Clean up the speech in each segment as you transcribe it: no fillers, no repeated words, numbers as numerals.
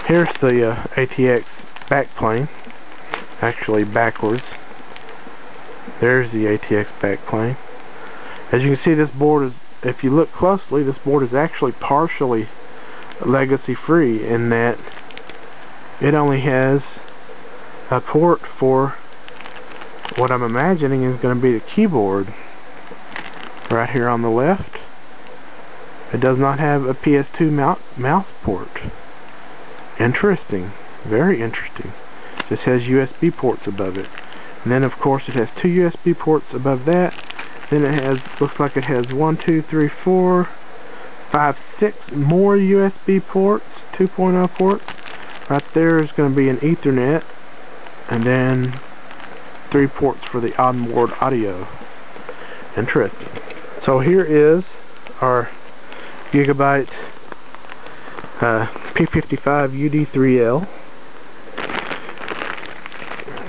Here's the ATX backplane, actually backwards. There's the ATX backplane. As you can see, this board is, if you look closely, this board is actually partially legacy free in that it only has a port for what I'm imagining is going to be the keyboard right here on the left. It does not have a PS2 mouse port. Interesting, very interesting. Just has USB ports above it, and then of course it has two USB ports above that. Then it has, looks like it has 1, 2, 3, 4, 5, 6 more USB ports, 2.0 ports. Right there is going to be an Ethernet, and then 3 ports for the onboard audio. Interesting. So here is our Gigabyte P55 UD3L.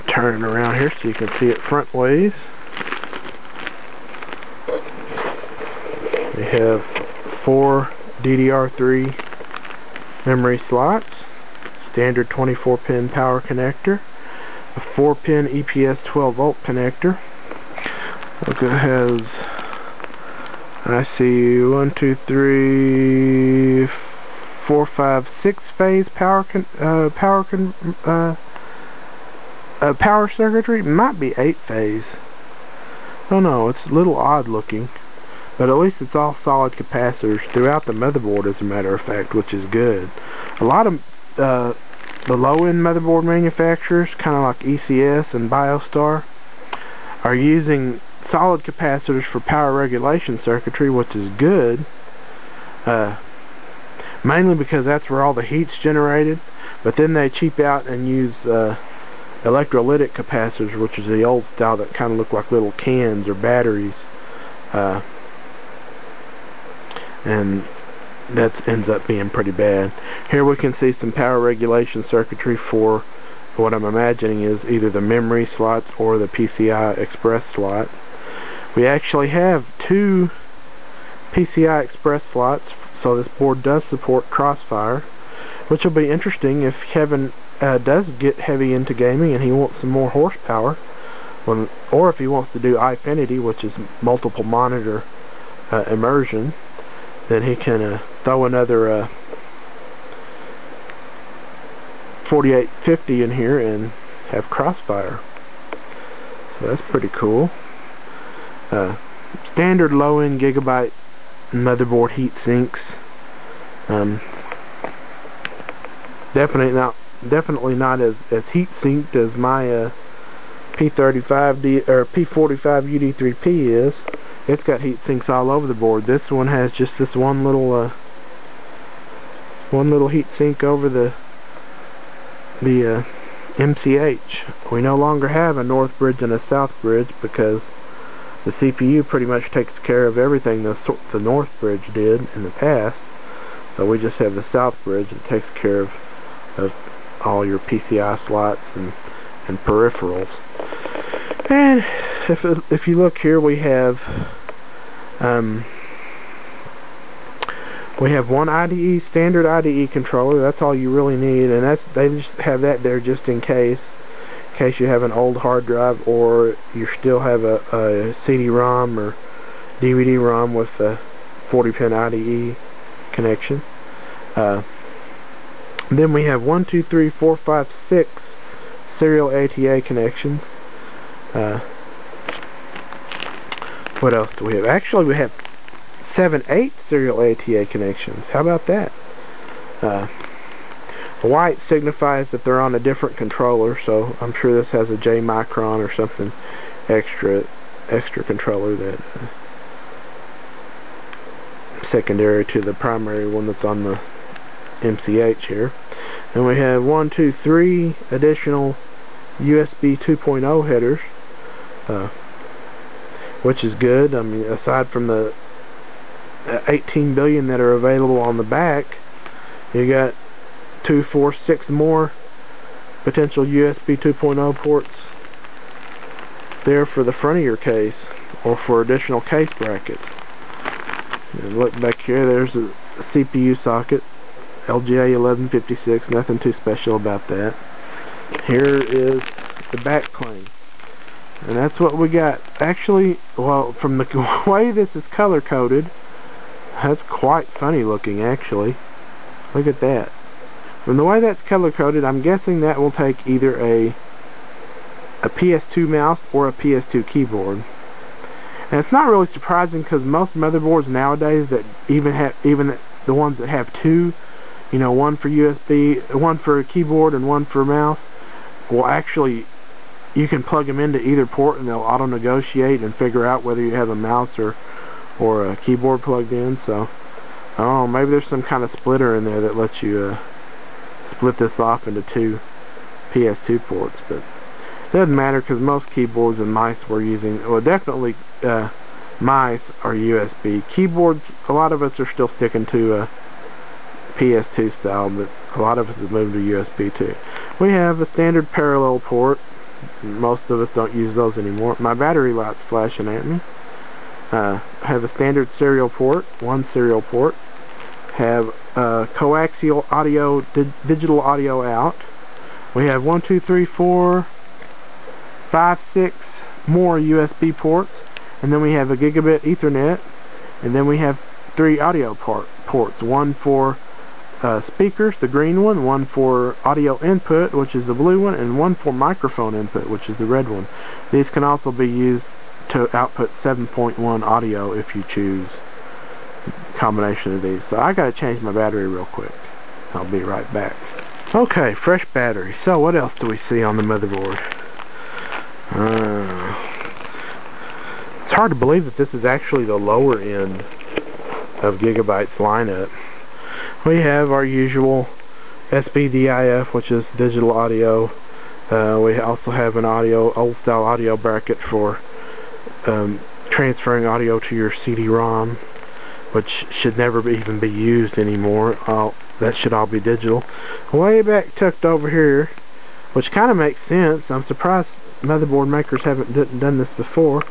Turn it around here so you can see it front ways. We have 4 DDR3 memory slots, standard 24-pin power connector, a 4-pin EPS 12-volt connector. Look, it has, I see 1, 2, 3, 4, 5, 6 phase power circuitry. It might be 8 phase. Oh no, it's a little odd looking, but at least it's all solid capacitors throughout the motherboard, as a matter of fact, which is good. A lot of the low-end motherboard manufacturers, kind of like ECS and BioStar, are using solid capacitors for power regulation circuitry, which is good, mainly because that's where all the heat's generated. But then they cheap out and use electrolytic capacitors, which is the old style that kind of look like little cans or batteries, and that ends up being pretty bad. Here we can see some power regulation circuitry for what I'm imagining is either the memory slots or the PCI Express slot. We actually have 2 PCI Express slots, so this board does support Crossfire, which will be interesting if Kevin does get heavy into gaming and he wants some more horsepower, or if he wants to do iFinity, which is multiple monitor immersion. Then he can throw another 4850 in here and have Crossfire. So that's pretty cool. Standard low-end Gigabyte motherboard heat sinks. Definitely not as heat sinked as my P45D or P45 UD3P is. It's got heat sinks all over the board. This one has just this one little heat sink over the MCH. We no longer have a north bridge and a south bridge because the CPU pretty much takes care of everything the north bridge did in the past. So we just have the south bridge that takes care of all your PCI slots and peripherals. And if you look here, we have one IDE, standard IDE controller. That's all you really need, and they just have that there just in case you have an old hard drive, or you still have a CD-ROM or DVD-ROM with a 40-pin IDE connection. Then we have 1, 2, 3, 4, 5, 6 serial ATA connections. What else do we have? Actually, we have 7, 8 serial ATA connections. How about that? White signifies that they're on a different controller, so I'm sure this has a J Micron or something extra controller that secondary to the primary one that's on the MCH here. And we have 1, 2, 3 additional USB 2.0 headers, which is good. I mean, aside from the 18 billion that are available on the back, you got 2, 4, 6 more potential USB 2.0 ports there for the front of your case, or for additional case brackets. And look back here, there's a CPU socket, LGA 1156, nothing too special about that. Here is the backplane, and that's what we got. Actually, well, from the way this is color coded, that's quite funny looking actually. Look at that. From the way that's color coded, I'm guessing that will take either a PS2 mouse or a PS2 keyboard. And it's not really surprising, because most motherboards nowadays that even the ones that have two, you know, one for USB, one for a keyboard and one for a mouse, will actually, you can plug them into either port and they'll auto negotiate and figure out whether you have a mouse or a keyboard plugged in. So oh, maybe there's some kind of splitter in there that lets you split this off into two PS2 ports, but it doesn't matter, because most keyboards and mice we're using, well, definitely mice are USB. Keyboards, a lot of us are still sticking to PS2 style, but a lot of us have moved to USB too. We have a standard parallel port. Most of us don't use those anymore. My battery light's flashing at me. Have a standard serial port, one serial port. Have coaxial audio, digital audio out. We have 1, 2, 3, 4, 5, 6 more USB ports, and then we have a gigabit Ethernet, and then we have 3 audio ports, one for speakers, the green one for audio input, which is the blue one, and one for microphone input, which is the red one. These can also be used to output 7.1 audio if you choose a combination of these. So I gotta change my battery real quick. I'll be right back. Okay, fresh battery. So what else do we see on the motherboard? It's hard to believe that this is actually the lower end of Gigabyte's lineup. We have our usual SPDIF, which is digital audio. We also have an old style audio bracket for transferring audio to your CD-ROM, which should never even be used anymore. That should all be digital. Way back tucked over here, which kind of makes sense. I'm surprised motherboard makers haven't done this before,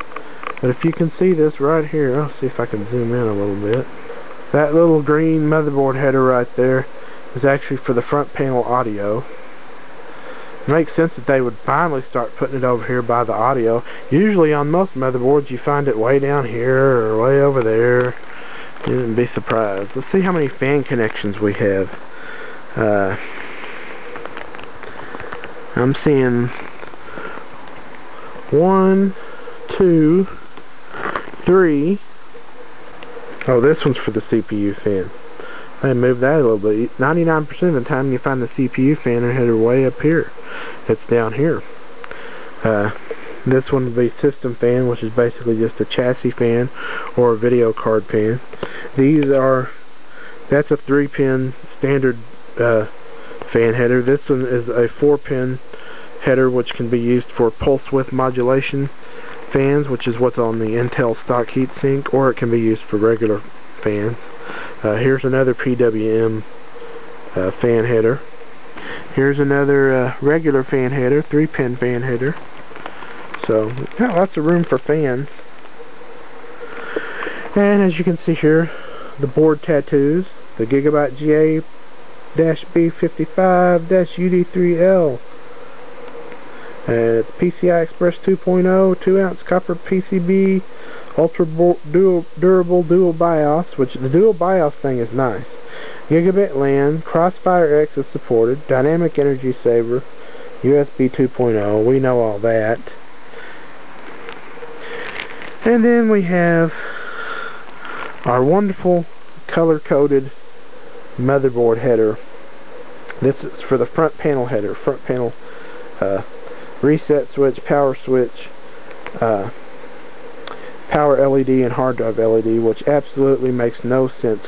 but if you can see this right here, I'll see if I can zoom in a little bit. That little green motherboard header right there is actually for the front panel audio. It makes sense that they would finally start putting it over here by the audio. Usually on most motherboards you find it way down here or way over there. You wouldn't be surprised. Let's see how many fan connections we have. I'm seeing 1, 2, 3. Oh, this one's for the CPU fan. I moved that a little bit. 99% of the time you find the CPU fan and header way up here. It's down here. This one would be system fan, which is basically just a chassis fan or a video card fan. That's a 3-pin standard fan header. This one is a 4-pin header, which can be used for pulse width modulation fans, which is what's on the Intel stock heatsink, or it can be used for regular fans. Here's another PWM fan header. Here's another regular fan header, 3-pin fan header. So, got lots of room for fans. And as you can see here, the board tattoos, the Gigabyte GA-B55-UD3L. It's PCI Express 2.0, 2-ounce copper PCB, ultra durable dual BIOS, which the dual BIOS thing is nice. Gigabit LAN, Crossfire X is supported, dynamic energy saver, USB 2.0, we know all that. And then we have our wonderful color-coded motherboard header. This is for the front panel header, front panel reset switch, power switch, power LED and hard drive LED, which absolutely makes no sense.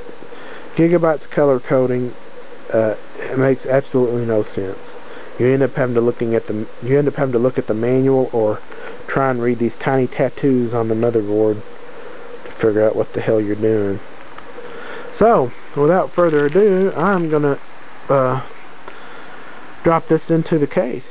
Gigabyte's color coding it makes absolutely no sense. You end up having to look at the manual or try and read these tiny tattoos on the motherboard to figure out what the hell you're doing. So, without further ado, I'm gonna drop this into the case.